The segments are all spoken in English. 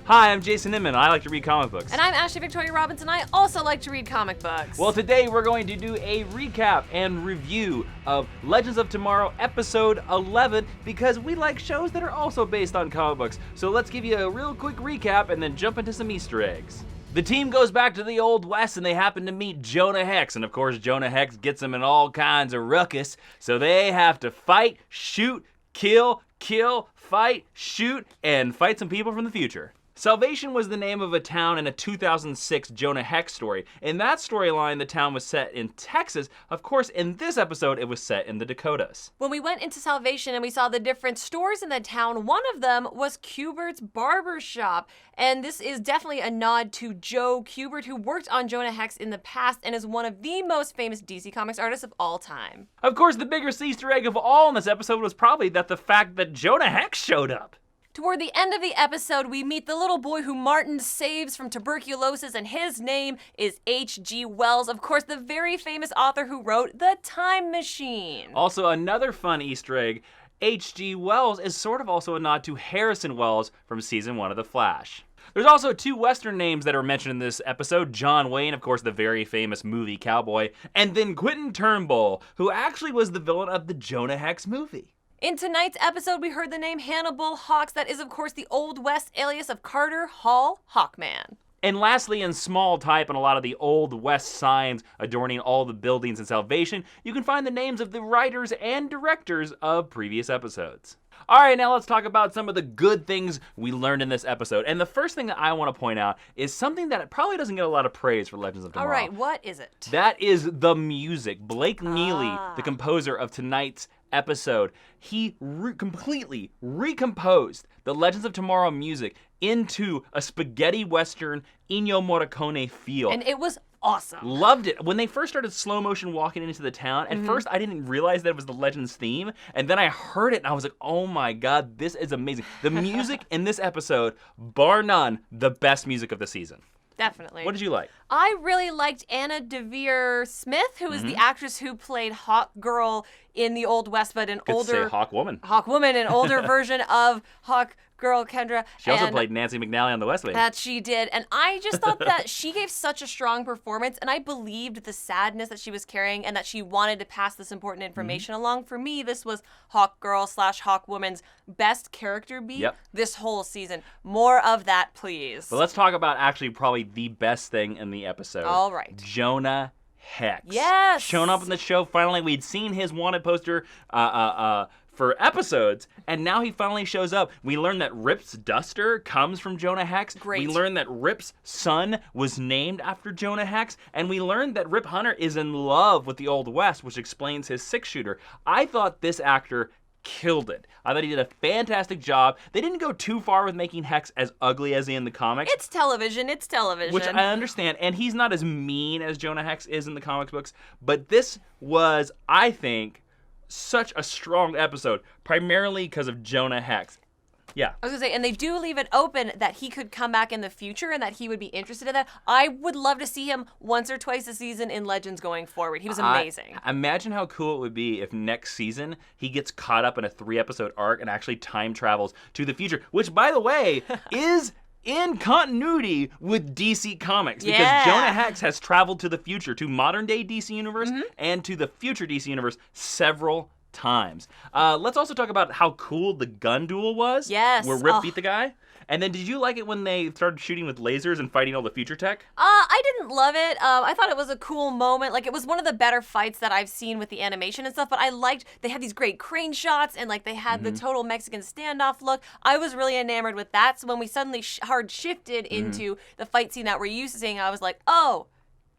Hi, I'm Jason Inman. I like to read comic books. And I'm Ashley Victoria Robinson. I also like to read comic books. Well, today we're going to do a recap and review of Legends of Tomorrow episode 11 because we like shows that are also based on comic books. So let's give you a real quick recap and then jump into some Easter eggs. The team goes back to the Old West and they happen to meet Jonah Hex. And of course, Jonah Hex gets them in all kinds of ruckus. So they have to fight, shoot, kill, fight, shoot, and fight some people from the future. Salvation was the name of a town in a 2006 Jonah Hex story. In that storyline, the town was set in Texas. Of course, in this episode, it was set in the Dakotas. When we went into Salvation and we saw the different stores in the town, one of them was Cubert's barber shop. And this is definitely a nod to Joe Kubert, who worked on Jonah Hex in the past and is one of the most famous DC Comics artists of all time. Of course, the biggest Easter egg of all in this episode was probably the fact that Jonah Hex showed up. Toward the end of the episode, we meet the little boy who Martin saves from tuberculosis, and his name is H.G. Wells, of course, the very famous author who wrote The Time Machine. Also, another fun Easter egg, H.G. Wells is sort of also a nod to Harrison Wells from season 1 of The Flash. There's also 2 Western names that are mentioned in this episode. John Wayne, of course, the very famous movie cowboy, and then Quentin Turnbull, who actually was the villain of the Jonah Hex movie. In tonight's episode, we heard the name Hannibal Hawks. That is, of course, the Old West alias of Carter Hall Hawkman. And lastly, in small type on a lot of the Old West signs adorning all the buildings in Salvation, you can find the names of the writers and directors of previous episodes. All right, now let's talk about some of the good things we learned in this episode. And the first thing that I want to point out is something that probably doesn't get a lot of praise for Legends of Tomorrow. All right, what is it? That is the music. Blake Neely, the composer of tonight's episode, he completely recomposed the Legends of Tomorrow music into a spaghetti western Ennio Morricone feel. And it was awesome. Loved it. When they first started slow motion walking into the town, at first I didn't realize that it was the Legends theme, and then I heard it and I was like, oh my god, this is amazing. The music in this episode, bar none, the best music of the season. Definitely. What did you like? I really liked Anna Devere Smith, who is the actress who played Hawk Girl in the Old West, but an older... Hawk Woman. Hawk Woman, an older version of Hawk Girl Kendra. She also played Nancy McNally on The West Wing. That she did. And I just thought that she gave such a strong performance, and I believed the sadness that she was carrying and that she wanted to pass this important information along. For me, this was Hawk Girl / Hawk Woman's best character beat this whole season. More of that, please. But let's talk about actually probably the best thing in the episode. All right. Jonah Hex. Yes. Shown up in the show. Finally, we'd seen his wanted poster for episodes, and now he finally shows up. We learn that Rip's duster comes from Jonah Hex. Great. We learn that Rip's son was named after Jonah Hex, and we learned that Rip Hunter is in love with the Old West, which explains his 6-shooter. I thought this actor killed it. I thought he did a fantastic job. They didn't go too far with making Hex as ugly as he in the comics. It's television. Which I understand, and he's not as mean as Jonah Hex is in the comic books, but this was, I think, such a strong episode, primarily because of Jonah Hex. Yeah. I was going to say, and they do leave it open that he could come back in the future and that he would be interested in that. I would love to see him once or twice a season in Legends going forward. He was amazing. Imagine how cool it would be if next season he gets caught up in a 3-episode arc and actually time travels to the future, which, by the way, is in continuity with DC Comics, because Jonah Hex has traveled to the future, to modern-day DC Universe and to the future DC Universe several times. Let's also talk about how cool the gun duel was. Yes. Where Rip beat the guy. And then did you like it when they started shooting with lasers and fighting all the future tech? I didn't love it. I thought it was a cool moment. Like, it was one of the better fights that I've seen with the animation and stuff, but I liked, they had these great crane shots and like they had the total Mexican standoff look. I was really enamored with that. So when we suddenly hard shifted into the fight scene that we're used to seeing, I was like, oh,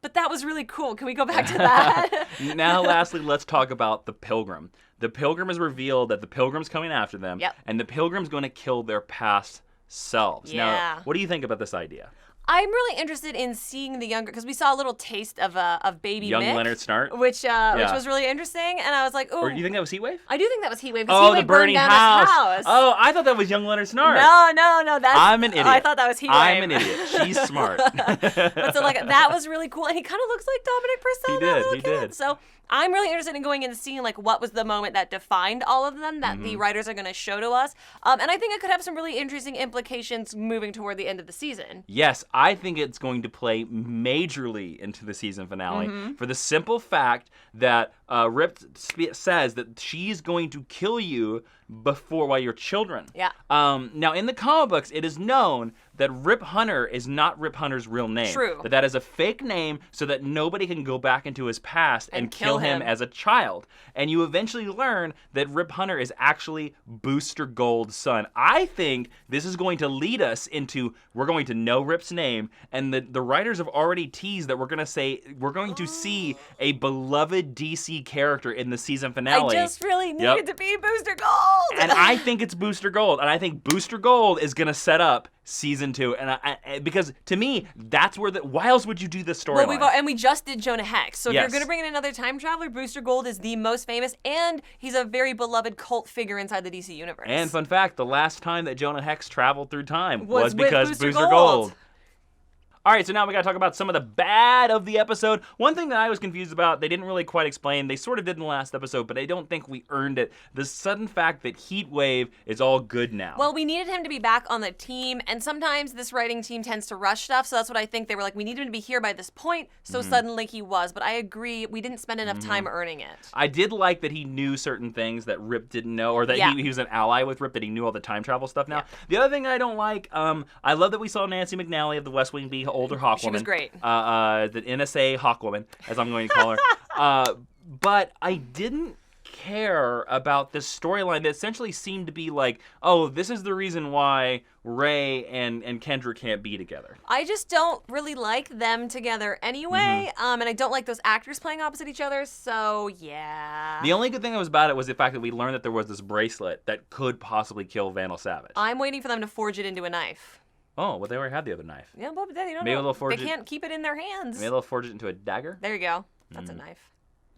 but that was really cool. Can we go back to that? Now, lastly, let's talk about the Pilgrim. The Pilgrim is revealed that the Pilgrim's coming after them, and the Pilgrim's going to kill their past selves. Yeah. Now, what do you think about this idea? I'm really interested in seeing the younger, because we saw a little taste of baby Young Mick, Leonard Snart. which was really interesting, and I was like, ooh. Or do you think that was Heatwave? I do think that was Heatwave. Oh, the Heatwave burning burned down his house. Oh, I thought that was young Leonard Snart. No, that's. I'm an idiot. I thought that was Heatwave. I'm an idiot. She's smart. But so like that was really cool, and he kind of looks like Dominic Purcell. He did. So I'm really interested in going and seeing like what was the moment that defined all of them that the writers are going to show to us, and I think it could have some really interesting implications moving toward the end of the season. Yes, I think it's going to play majorly into the season finale for the simple fact that Rip says that she's going to kill you while you're children. Yeah. Now, in the comic books, it is known that Rip Hunter is not Rip Hunter's real name. True. That is a fake name so that nobody can go back into his past and kill him as a child. And you eventually learn that Rip Hunter is actually Booster Gold's son. I think this is going to lead us into, we're going to know Rip's name, and the writers have already teased that we're going to see a beloved DC character in the season finale. I just really needed to be Booster Gold. And I think it's Booster Gold. And I think Booster Gold is going to set up season 2. And because to me, that's where why else would you do this storyline? Well, we just did Jonah Hex. So if Yes. you're going to bring in another time traveler, Booster Gold is the most famous, and he's a very beloved cult figure inside the DC universe. And fun fact, the last time that Jonah Hex traveled through time Was with because Booster Booster Gold. All right, so now we got to talk about some of the bad of the episode. One thing that I was confused about, they didn't really quite explain. They sort of did in the last episode, but I don't think we earned it. The sudden fact that Heatwave is all good now. Well, we needed him to be back on the team, and sometimes this writing team tends to rush stuff, so that's what I think. They were like, we need him to be here by this point, so suddenly he was. But I agree, we didn't spend enough time earning it. I did like that he knew certain things that Rip didn't know, or that he was an ally with Rip, that he knew all the time travel stuff now. Yeah. The other thing I don't like, I love that we saw Nancy McNally of the West Wing be older Hawkwoman. She was great. The NSA Hawkwoman, as I'm going to call her. But I didn't care about this storyline that essentially seemed to be like, oh, this is the reason why Ray and Kendra can't be together. I just don't really like them together anyway, and I don't like those actors playing opposite each other, so yeah. The only good thing that was about it was the fact that we learned that there was this bracelet that could possibly kill Vandal Savage. I'm waiting for them to forge it into a knife. Oh, well, they already had the other knife. Yeah, but they don't Maybe know. they'll forge They can't keep it in their hands. Maybe they'll forge it into a dagger? There you go. That's a knife.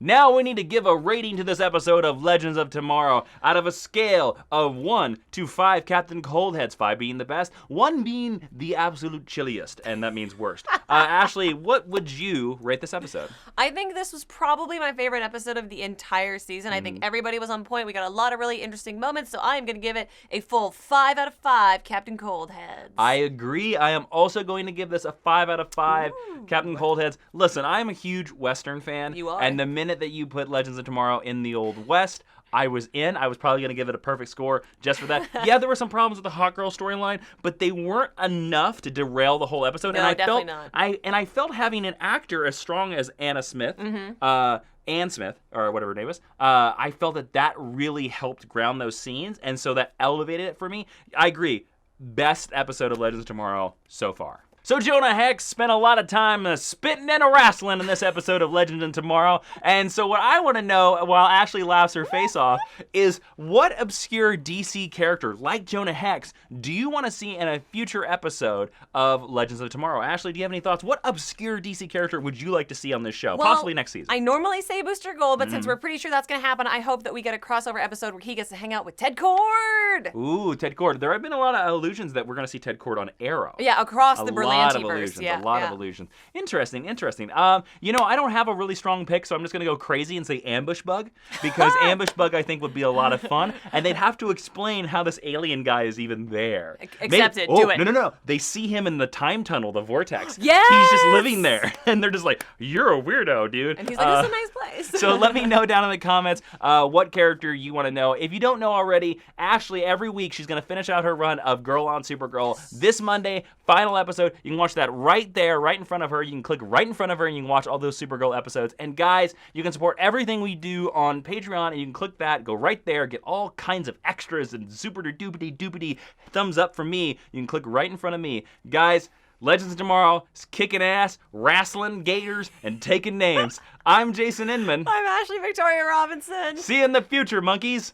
Now we need to give a rating to this episode of Legends of Tomorrow out of a scale of 1 to 5 Captain Coldheads, 5 being the best, 1 being the absolute chilliest, and that means worst. Ashley, what would you rate this episode? I think this was probably my favorite episode of the entire season. I think everybody was on point. We got a lot of really interesting moments, so I am going to give it a full 5 out of 5 Captain Coldheads. I agree. I am also going to give this a 5 out of 5 Captain Coldheads. Listen, I am a huge Western fan. You are. And the minute that you put Legends of Tomorrow in the Old West, I was in. I was probably going to give it a perfect score just for that. Yeah, there were some problems with the hot girl storyline, but they weren't enough to derail the whole episode. No, and I definitely felt, not. I felt having an actor as strong as Anna Smith, Ann Smith, or whatever her name is, I felt that really helped ground those scenes, and so that elevated it for me. I agree. Best episode of Legends of Tomorrow so far. So Jonah Hex spent a lot of time spitting and wrestling in this episode of Legends of Tomorrow. And so what I want to know, while Ashley laughs her face off, is what obscure DC character, like Jonah Hex, do you want to see in a future episode of Legends of Tomorrow? Ashley, do you have any thoughts? What obscure DC character would you like to see on this show, possibly next season? I normally say Booster Gold, but since we're pretty sure that's going to happen, I hope that we get a crossover episode where he gets to hang out with Ted Cord. Ooh, Ted Cord. There have been a lot of allusions that we're going to see Ted Cord on Arrow. Yeah, across the Berlantiverse. A lot of illusions. Interesting. You know, I don't have a really strong pick, so I'm just going to go crazy and say Ambush Bug, because Ambush Bug I think would be a lot of fun, and they'd have to explain how this alien guy is even there. Accept it. Do it. No. They see him in the time tunnel, the vortex. Yes! He's just living there, and they're just like, you're a weirdo, dude. And he's like, this is a nice place. So let me know down in the comments what character you want to know. If you don't know already, Ashley, every week, she's going to finish out her run of Girl on Supergirl. This Monday, final episode. You can watch that right there, right in front of her. You can click right in front of her and you can watch all those Supergirl episodes. And guys, you can support everything we do on Patreon, and you can click that, go right there, get all kinds of extras and super doopity doopity thumbs up from me. You can click right in front of me. Guys, Legends of Tomorrow is kicking ass, wrestling gators, and taking names. I'm Jason Inman. I'm Ashley Victoria Robinson. See you in the future, monkeys.